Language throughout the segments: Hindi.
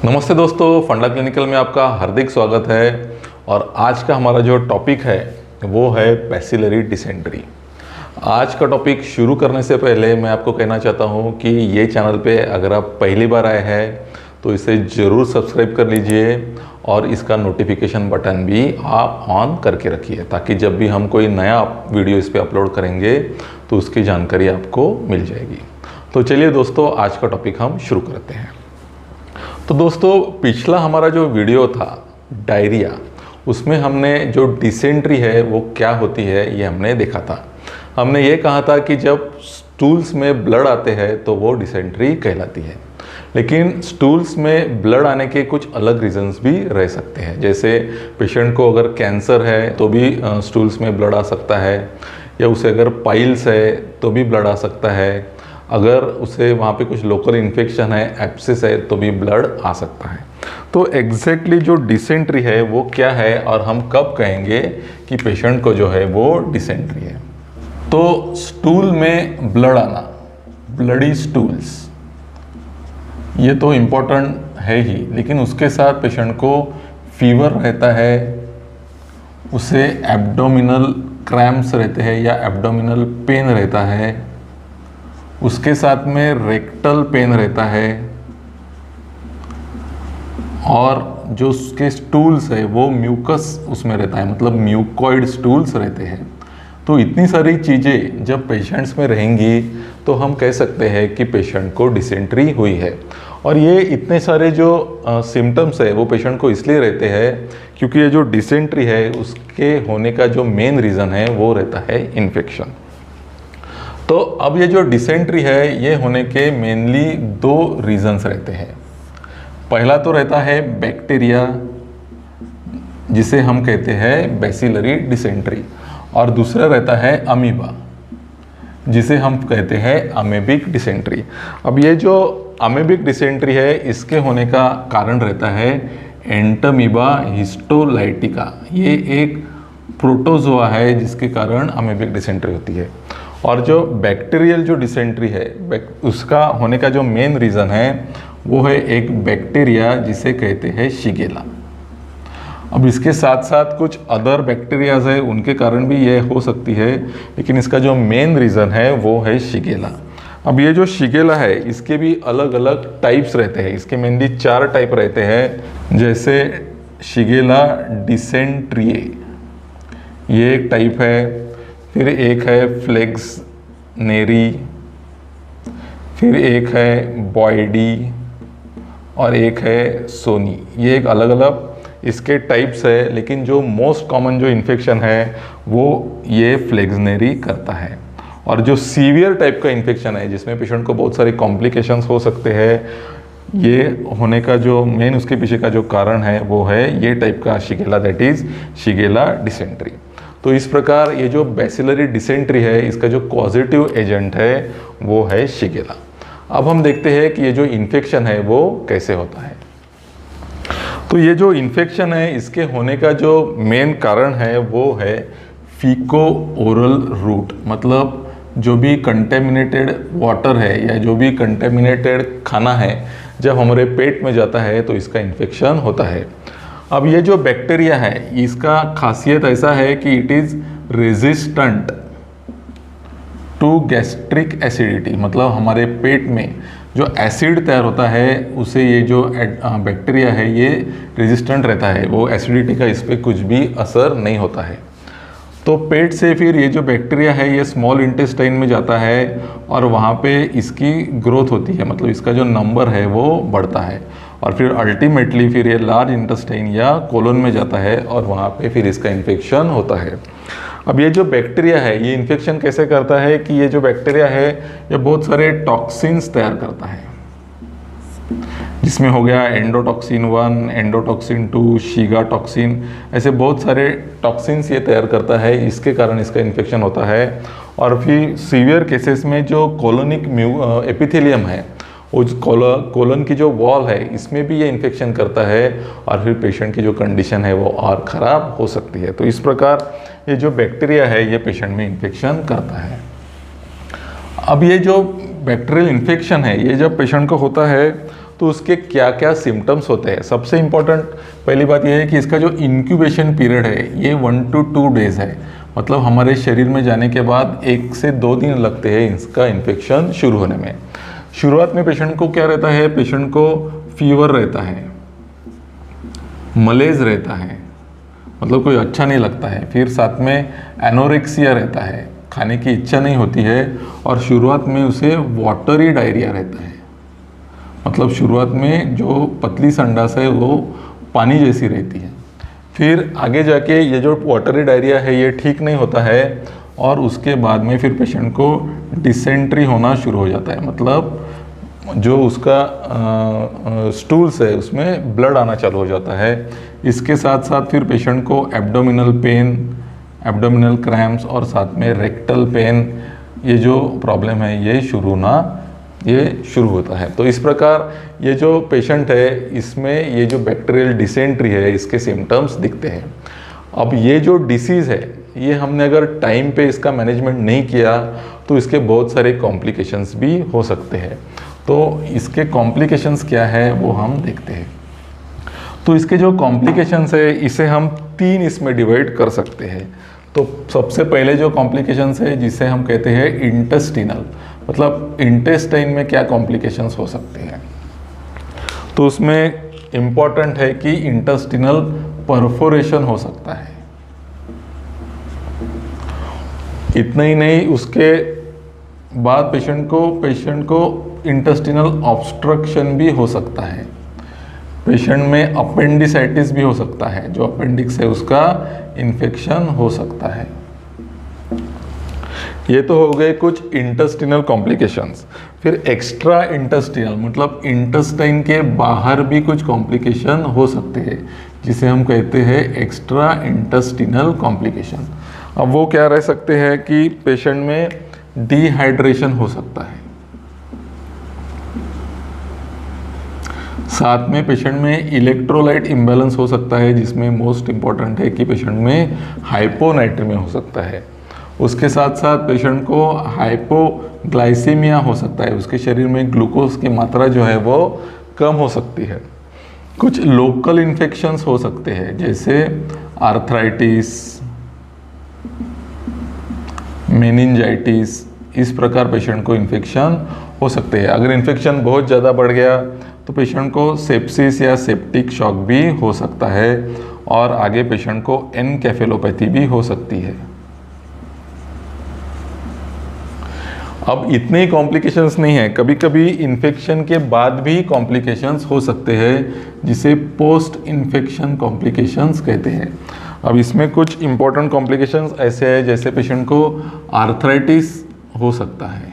नमस्ते दोस्तों, फंडा क्लिनिकल में आपका हार्दिक स्वागत है। और आज का हमारा जो टॉपिक है वो है बैसिलरी डिसेंट्री। आज का टॉपिक शुरू करने से पहले मैं आपको कहना चाहता हूँ कि ये चैनल पे अगर आप पहली बार आए हैं तो इसे ज़रूर सब्सक्राइब कर लीजिए और इसका नोटिफिकेशन बटन भी आप ऑन करके रखिए ताकि जब भी हम कोई नया वीडियो इस पर अपलोड करेंगे तो उसकी जानकारी आपको मिल जाएगी। तो चलिए दोस्तों, आज का टॉपिक हम शुरू करते हैं। तो दोस्तों, पिछला हमारा जो वीडियो था डायरिया, उसमें हमने जो डिसेंट्री है वो क्या होती है ये हमने देखा था। हमने ये कहा था कि जब स्टूल्स में ब्लड आते हैं तो वो डिसेंट्री कहलाती है। लेकिन स्टूल्स में ब्लड आने के कुछ अलग रीजंस भी रह सकते हैं। जैसे पेशेंट को अगर कैंसर है तो भी स्टूल्स में ब्लड आ सकता है, या उसे अगर पाइल्स है तो भी ब्लड आ सकता है, अगर उसे वहाँ पे कुछ लोकल इन्फेक्शन है, एब्सेस है, तो भी ब्लड आ सकता है। तो एग्जैक्टली जो डिसेंट्री है वो क्या है और हम कब कहेंगे कि पेशेंट को जो है वो डिसेंट्री है। तो स्टूल में ब्लड आना, ब्लडी स्टूल्स, ये तो इम्पोर्टेंट है ही, लेकिन उसके साथ पेशेंट को फीवर रहता है, उसे एब्डोमिनल क्रैम्प्स रहते हैं या एब्डोमिनल पेन रहता है, उसके साथ में रेक्टल पेन रहता है, और जो उसके स्टूल्स है वो म्यूकस उसमें रहता है, मतलब म्यूकॉइड स्टूल्स रहते हैं। तो इतनी सारी चीज़ें जब पेशेंट्स में रहेंगी तो हम कह सकते हैं कि पेशेंट को डिसेंट्री हुई है। और ये इतने सारे जो सिम्टम्स है वो पेशेंट को इसलिए रहते हैं क्योंकि ये जो डिसेंट्री है उसके होने का जो मेन रीज़न है वो रहता है इन्फेक्शन। तो अब ये जो डिसेंट्री है ये होने के मेनली दो रीजंस रहते हैं। पहला तो रहता है बैक्टीरिया, जिसे हम कहते हैं बैसिलरी डिसेंट्री, और दूसरा रहता है अमीबा, जिसे हम कहते हैं अमेबिक डिसेंट्री। अब ये जो अमेबिक डिसेंट्री है इसके होने का कारण रहता है एंटमीबा हिस्टोलाइटिका। ये एक प्रोटोजोआ है जिसके कारण अमेबिक डिसेंट्री होती है। और जो बैक्टीरियल जो डिसेंट्री है उसका होने का जो मेन रीज़न है वो है एक बैक्टीरिया जिसे कहते हैं शिगेला। अब इसके साथ साथ कुछ अदर बैक्टीरियाज है, उनके कारण भी ये हो सकती है, लेकिन इसका जो मेन रीज़न है वो है शिगेला। अब ये जो शिगेला है इसके भी अलग अलग टाइप्स रहते हैं। इसके मेनली 4 टाइप रहते हैं, जैसे शिगेला डिसेंट्रिये, ये एक टाइप है। फिर एक है फ्लेक्सनेरी, फिर एक है बॉयडी, और एक है सोनी। ये एक अलग अलग इसके टाइप्स है, लेकिन जो मोस्ट कॉमन जो इन्फेक्शन है वो ये फ्लेक्सनेरी करता है। और जो सीवियर टाइप का इन्फेक्शन है जिसमें पेशेंट को बहुत सारी कॉम्प्लिकेशंस हो सकते हैं, ये होने का जो मेन उसके पीछे का जो कारण है वो है ये टाइप का Shigella, that is Shigella dysentery. तो इस प्रकार ये जो बैसिलरी डिसेंट्री है इसका जो पॉजिटिव एजेंट है वो है शिगेला। अब हम देखते हैं कि ये जो इन्फेक्शन है वो कैसे होता है। तो ये जो इन्फेक्शन है इसके होने का जो मेन कारण है वो है फीको ओरल रूट, मतलब जो भी कंटेमिनेटेड वाटर है या जो भी कंटेमिनेटेड खाना है जब हमारे पेट में जाता है तो इसका इन्फेक्शन होता है। अब ये जो बैक्टीरिया है इसका खासियत ऐसा है कि it is resistant to gastric acidity, मतलब हमारे पेट में जो एसिड तैयार होता है उसे ये जो बैक्टीरिया है ये रेजिस्टेंट रहता है, वो एसिडिटी का इस पर कुछ भी असर नहीं होता है। तो पेट से फिर ये जो बैक्टीरिया है ये स्मॉल इंटेस्टाइन में जाता है और वहाँ पे इसकी ग्रोथ होती है, मतलब इसका जो नंबर है वो बढ़ता है, और फिर अल्टीमेटली फिर ये लार्ज इंटेस्टाइन या कोलन में जाता है और वहाँ पे फिर इसका इन्फेक्शन होता है। अब ये जो बैक्टीरिया है ये इन्फेक्शन कैसे करता है कि ये जो बैक्टीरिया है ये बहुत सारे टॉक्सिन्स तैयार करता है, जिसमें हो गया एंडोटॉक्सिन 1, एंडोटॉक्सिन 2, शीगा टॉक्सिन, ऐसे बहुत सारे टॉक्सिन्स ये तैयार करता है, इसके कारण इसका इन्फेक्शन होता है। और फिर सीवियर केसेस में जो कोलोनिक एपिथेलियम है, उस कोलन की जो वॉल है इसमें भी ये इन्फेक्शन करता है और फिर पेशेंट की जो कंडीशन है वो और ख़राब हो सकती है। तो इस प्रकार ये जो बैक्टीरिया है ये पेशेंट में इन्फेक्शन करता है। अब ये जो बैक्टीरियल इन्फेक्शन है ये जब पेशेंट को होता है तो उसके क्या क्या सिम्टम्स होते हैं। सबसे इम्पोर्टेंट पहली बात यह है कि इसका जो इंक्यूबेशन पीरियड है ये 1 to 2 डेज़ है, मतलब हमारे शरीर में जाने के बाद 1 से 2 दिन लगते हैं इसका इन्फेक्शन शुरू होने में। शुरुआत में पेशेंट को क्या रहता है, पेशेंट को फीवर रहता है, मलेज रहता है, मतलब कोई अच्छा नहीं लगता है, फिर साथ में एनोरेक्सिया रहता है, खाने की इच्छा नहीं होती है, और शुरुआत में उसे वाटरी डायरिया रहता है, मतलब शुरुआत में जो पतली संडास है वो पानी जैसी रहती है। फिर आगे जाके ये जो वाटरी डायरिया है ये ठीक नहीं होता है, और उसके बाद में फिर पेशेंट को डिसेंट्री होना शुरू हो जाता है, मतलब जो उसका स्टूल्स है उसमें ब्लड आना चालू हो जाता है। इसके साथ साथ फिर पेशेंट को एब्डोमिनल पेन, एब्डोमिनल क्रैम्प्स और साथ में रेक्टल पेन, ये जो प्रॉब्लम है ये शुरू होता है। तो इस प्रकार ये जो पेशेंट है इसमें ये जो बैक्टीरियल डिसेंट्री है इसके सिम्टम्स दिखते हैं। अब ये जो डिसीज़ है ये हमने अगर टाइम पे इसका मैनेजमेंट नहीं किया तो इसके बहुत सारे कॉम्प्लिकेशंस भी हो सकते हैं। तो इसके कॉम्प्लिकेशंस क्या है वो हम देखते हैं। तो इसके जो कॉम्प्लिकेशंस है इसे हम 3 इसमें डिवाइड कर सकते हैं। तो सबसे पहले जो कॉम्प्लिकेशंस है जिसे हम कहते हैं इंटेस्टिनल, मतलब इंटेस्टाइन में क्या कॉम्प्लिकेशंस हो सकते हैं। तो उसमें इम्पॉर्टेंट है कि इंटेस्टिनल परफोरेशन हो सकता है। इतना ही नहीं, उसके बाद पेशेंट को इंटेस्टिनल ऑब्स्ट्रक्शन भी हो सकता है। पेशेंट में अपेंडिसाइटिस भी हो सकता है, जो अपेंडिक्स है उसका इन्फेक्शन हो सकता है। ये तो हो गए कुछ इंटेस्टिनल कॉम्प्लिकेशंस। फिर एक्स्ट्रा इंटेस्टिनल, मतलब इंटेस्टाइन के बाहर भी कुछ कॉम्प्लिकेशन हो सकते हैं, जिसे हम कहते हैं एक्स्ट्रा इंटेस्टिनल कॉम्प्लिकेशन। अब वो क्या रह सकते हैं कि पेशेंट में डिहाइड्रेशन हो सकता है, साथ में पेशेंट में इलेक्ट्रोलाइट इम्बैलेंस हो सकता है, जिसमें मोस्ट इम्पॉर्टेंट है कि पेशेंट में हाइपोनाइट्रेमिया हो सकता है। उसके साथ साथ पेशेंट को हाइपोग्लाइसीमिया हो सकता है, उसके शरीर में ग्लूकोज की मात्रा जो है वो कम हो सकती है। कुछ लोकल इन्फेक्शंस हो सकते हैं जैसे आर्थराइटिस, मेनिंजाइटिस, इस प्रकार पेशेंट को इन्फेक्शन हो सकते हैं। अगर इन्फेक्शन बहुत ज़्यादा बढ़ गया तो पेशेंट को सेप्सिस या सेप्टिक शॉक भी हो सकता है, और आगे पेशेंट को एनकेफेलोपैथी भी हो सकती है। अब इतने ही कॉम्प्लिकेशंस नहीं है, कभी कभी इन्फेक्शन के बाद भी कॉम्प्लिकेशंस हो सकते हैं, जिसे पोस्ट इन्फेक्शन कॉम्प्लिकेशंस कहते हैं। अब इसमें कुछ इंपॉर्टेंट कॉम्प्लिकेशंस ऐसे हैं जैसे पेशेंट को आर्थराइटिस हो सकता है,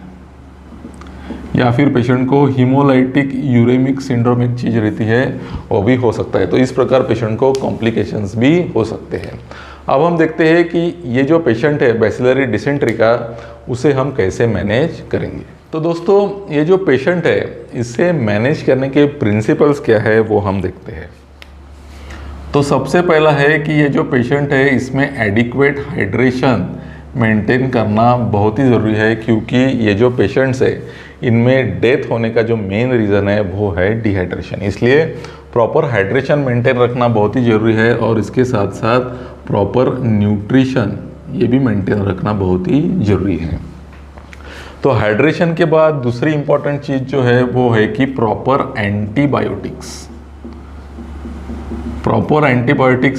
या फिर पेशेंट को हीमोलाइटिक यूरेमिक सिंड्रोम एक चीज़ रहती है वो भी हो सकता है। तो इस प्रकार पेशेंट को कॉम्प्लिकेशंस भी हो सकते हैं। अब हम देखते हैं कि ये जो पेशेंट है बैसिलरी डिसेंट्री का, उसे हम कैसे मैनेज करेंगे। तो दोस्तों ये जो पेशेंट है इसे मैनेज करने के प्रिंसिपल्स क्या है वो हम देखते हैं। तो सबसे पहला है कि ये जो पेशेंट है इसमें एडिक्वेट हाइड्रेशन मेंटेन करना बहुत ही ज़रूरी है, क्योंकि ये जो पेशेंट्स है इनमें डेथ होने का जो मेन रीज़न है वो है डिहाइड्रेशन। इसलिए प्रॉपर हाइड्रेशन मेंटेन रखना बहुत ही ज़रूरी है, और इसके साथ साथ प्रॉपर न्यूट्रिशन ये भी मेंटेन रखना बहुत ही ज़रूरी है। तो हाइड्रेशन के बाद दूसरी इंपॉर्टेंट चीज़ जो है वो है कि प्रॉपर एंटीबायोटिक्स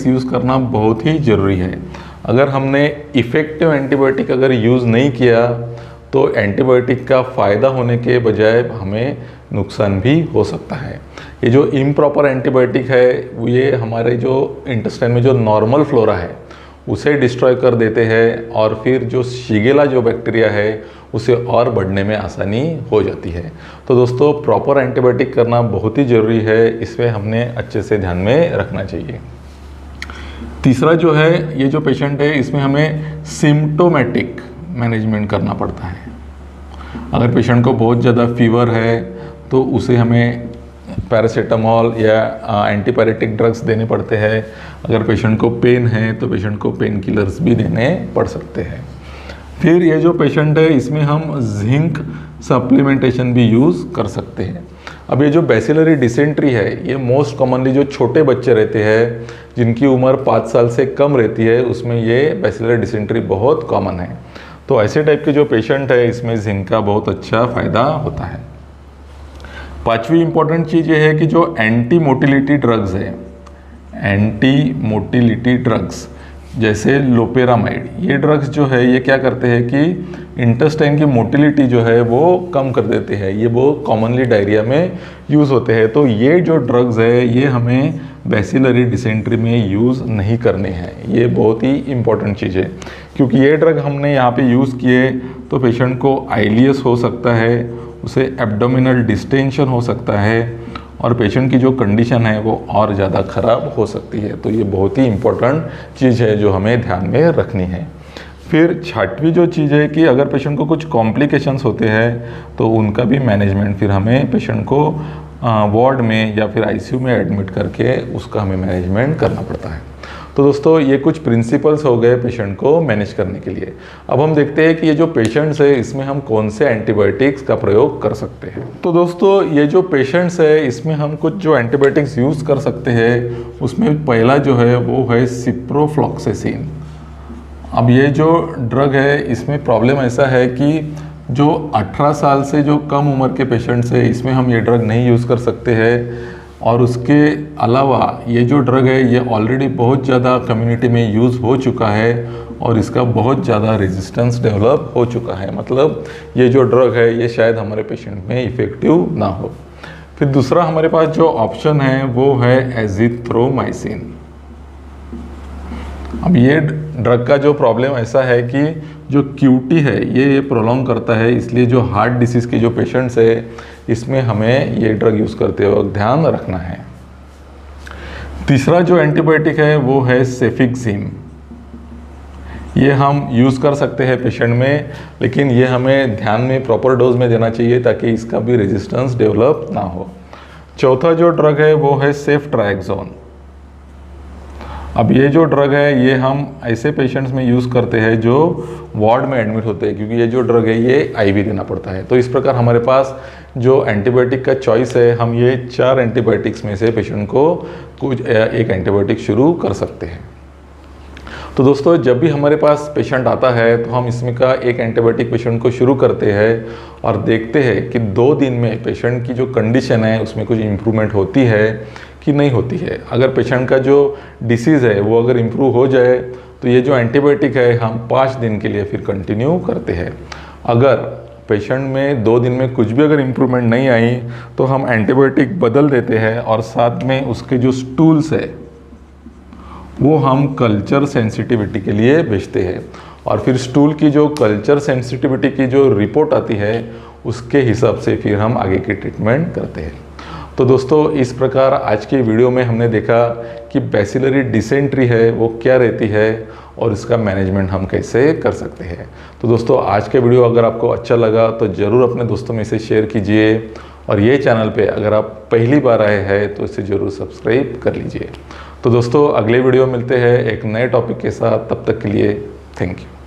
यूज़ करना बहुत ही ज़रूरी है। अगर हमने इफ़ेक्टिव एंटीबायोटिक अगर यूज़ नहीं किया तो एंटीबायोटिक का फ़ायदा होने के बजाय हमें नुकसान भी हो सकता है। ये जो इम्प्रॉपर एंटीबायोटिक है ये हमारे जो इंटेस्टाइन में जो नॉर्मल फ्लोरा है उसे डिस्ट्रॉय कर देते हैं, और फिर जो शिगेला जो बैक्टीरिया है उसे और बढ़ने में आसानी हो जाती है। तो दोस्तों प्रॉपर एंटीबायोटिक करना बहुत ही ज़रूरी है, इसमें हमने अच्छे से ध्यान में रखना चाहिए। तीसरा जो है ये जो पेशेंट है इसमें हमें सिम्टोमेटिक मैनेजमेंट करना पड़ता है। अगर पेशेंट को बहुत ज़्यादा फीवर है तो उसे हमें पैरासीटामोल या एंटीपायरेटिक ड्रग्स देने पड़ते हैं। अगर पेशेंट को पेन है तो पेशेंट को पेन किलर्स भी देने पड़ सकते हैं। फिर ये जो पेशेंट है इसमें हम जिंक सप्लीमेंटेशन भी यूज़ कर सकते हैं। अब ये जो बैसिलरी डिसेंट्री है ये मोस्ट कॉमनली जो छोटे बच्चे रहते हैं जिनकी उम्र 5 साल से कम रहती है उसमें ये बैसिलरी डिसेंट्री बहुत कॉमन है। तो ऐसे टाइप के जो पेशेंट है इसमें जिंक का बहुत अच्छा फ़ायदा होता है। पांचवी इंपॉर्टेंट चीज़ ये है कि जो एंटी मोटिलिटी ड्रग्स है, एंटी मोटिलिटी ड्रग्स जैसे लोपेरामाइड, ये ड्रग्स जो है ये क्या करते हैं कि इंटेस्टाइन की मोटिलिटी जो है वो कम कर देते हैं। ये बहुत कॉमनली डायरिया में यूज़ होते हैं। तो ये जो ड्रग्स है ये हमें बैसिलरी डिसेंट्री में यूज़ नहीं करने हैं। ये बहुत ही इंपॉर्टेंट चीज़ है क्योंकि ये ड्रग हमने यहाँ पे यूज़ किए तो पेशेंट को आइलियस हो सकता है, उसे एब्डोमिनल डिस्टेंशन हो सकता है और पेशेंट की जो कंडीशन है वो और ज़्यादा ख़राब हो सकती है। तो ये बहुत ही इम्पोर्टेंट चीज़ है जो हमें ध्यान में रखनी है। फिर छठवीं जो चीज़ है कि अगर पेशेंट को कुछ कॉम्प्लिकेशंस होते हैं तो उनका भी मैनेजमेंट फिर हमें पेशेंट को वार्ड में या फिर आईसीयू में एडमिट करके उसका हमें मैनेजमेंट करना पड़ता है। तो दोस्तों ये कुछ प्रिंसिपल्स हो गए पेशेंट को मैनेज करने के लिए। अब हम देखते हैं कि ये जो पेशेंट्स है इसमें हम कौन से एंटीबायोटिक्स का प्रयोग कर सकते हैं। तो दोस्तों ये जो पेशेंट्स है इसमें हम कुछ जो एंटीबायोटिक्स यूज़ कर सकते हैं उसमें पहला जो है वो है सिप्रोफ्लॉक्सासिन। अब ये जो ड्रग है इसमें प्रॉब्लम ऐसा है कि जो 18 साल से जो कम उम्र के पेशेंट्स है इसमें हम ये ड्रग नहीं यूज़ कर सकते हैं। और उसके अलावा ये जो ड्रग है ये ऑलरेडी बहुत ज़्यादा कम्युनिटी में यूज़ हो चुका है और इसका बहुत ज़्यादा रेजिस्टेंस डेवलप हो चुका है। मतलब ये जो ड्रग है ये शायद हमारे पेशेंट में इफ़ेक्टिव ना हो। फिर दूसरा हमारे पास जो ऑप्शन है वो है एजिथ्रोमाइसिन। अब ये ड्रग का जो प्रॉब्लम ऐसा है कि जो क्यूटी है ये प्रोलॉन्ग करता है, इसलिए जो हार्ट डिसीज़ के जो पेशेंट्स है इसमें हमें ये ड्रग यूज़ करते वक्त ध्यान रखना है। तीसरा जो एंटीबायोटिक है वो है सेफिक्सिम। ये हम यूज़ कर सकते हैं पेशेंट में, लेकिन ये हमें ध्यान में प्रॉपर डोज में देना चाहिए ताकि इसका भी रेजिस्टेंस डेवलप ना हो। चौथा जो ड्रग है वो है सेफ्ट्राएक्सोन। अब ये जो ड्रग है ये हम ऐसे पेशेंट्स में यूज़ करते हैं जो वार्ड में एडमिट होते हैं क्योंकि ये जो ड्रग है ये आईवी देना पड़ता है। तो इस प्रकार हमारे पास जो एंटीबायोटिक का चॉइस है हम ये 4 एंटीबायोटिक्स में से पेशेंट को कुछ एक एंटीबायोटिक शुरू कर सकते हैं। तो दोस्तों जब भी हमारे पास पेशेंट आता है तो हम इसमें का एक एंटीबायोटिक पेशेंट को शुरू करते हैं और देखते हैं कि 2 दिन में पेशेंट की जो कंडीशन है उसमें कुछ इम्प्रूवमेंट होती है कि नहीं होती है। अगर पेशेंट का जो डिसीज़ है वो अगर इम्प्रूव हो जाए तो ये जो एंटीबायोटिक है हम 5 दिन के लिए फिर कंटिन्यू करते हैं। अगर पेशेंट में 2 दिन में कुछ भी अगर इम्प्रूवमेंट नहीं आई तो हम एंटीबायोटिक बदल देते हैं और साथ में उसके जो स्टूल्स है वो हम कल्चर सेंसिटिविटी के लिए भेजते हैं और फिर स्टूल की जो कल्चर सेंसिटिविटी की जो रिपोर्ट आती है उसके हिसाब से फिर हम आगे की ट्रीटमेंट करते हैं। तो दोस्तों इस प्रकार आज की वीडियो में हमने देखा कि बैसिलरी डिसेंट्री है वो क्या रहती है और इसका मैनेजमेंट हम कैसे कर सकते हैं। तो दोस्तों आज का वीडियो अगर आपको अच्छा लगा तो ज़रूर अपने दोस्तों में इसे शेयर कीजिए और ये चैनल पे अगर आप पहली बार आए हैं तो इसे ज़रूर सब्सक्राइब कर लीजिए। तो दोस्तों अगले वीडियो मिलते हैं एक नए टॉपिक के साथ, तब तक के लिए थैंक यू।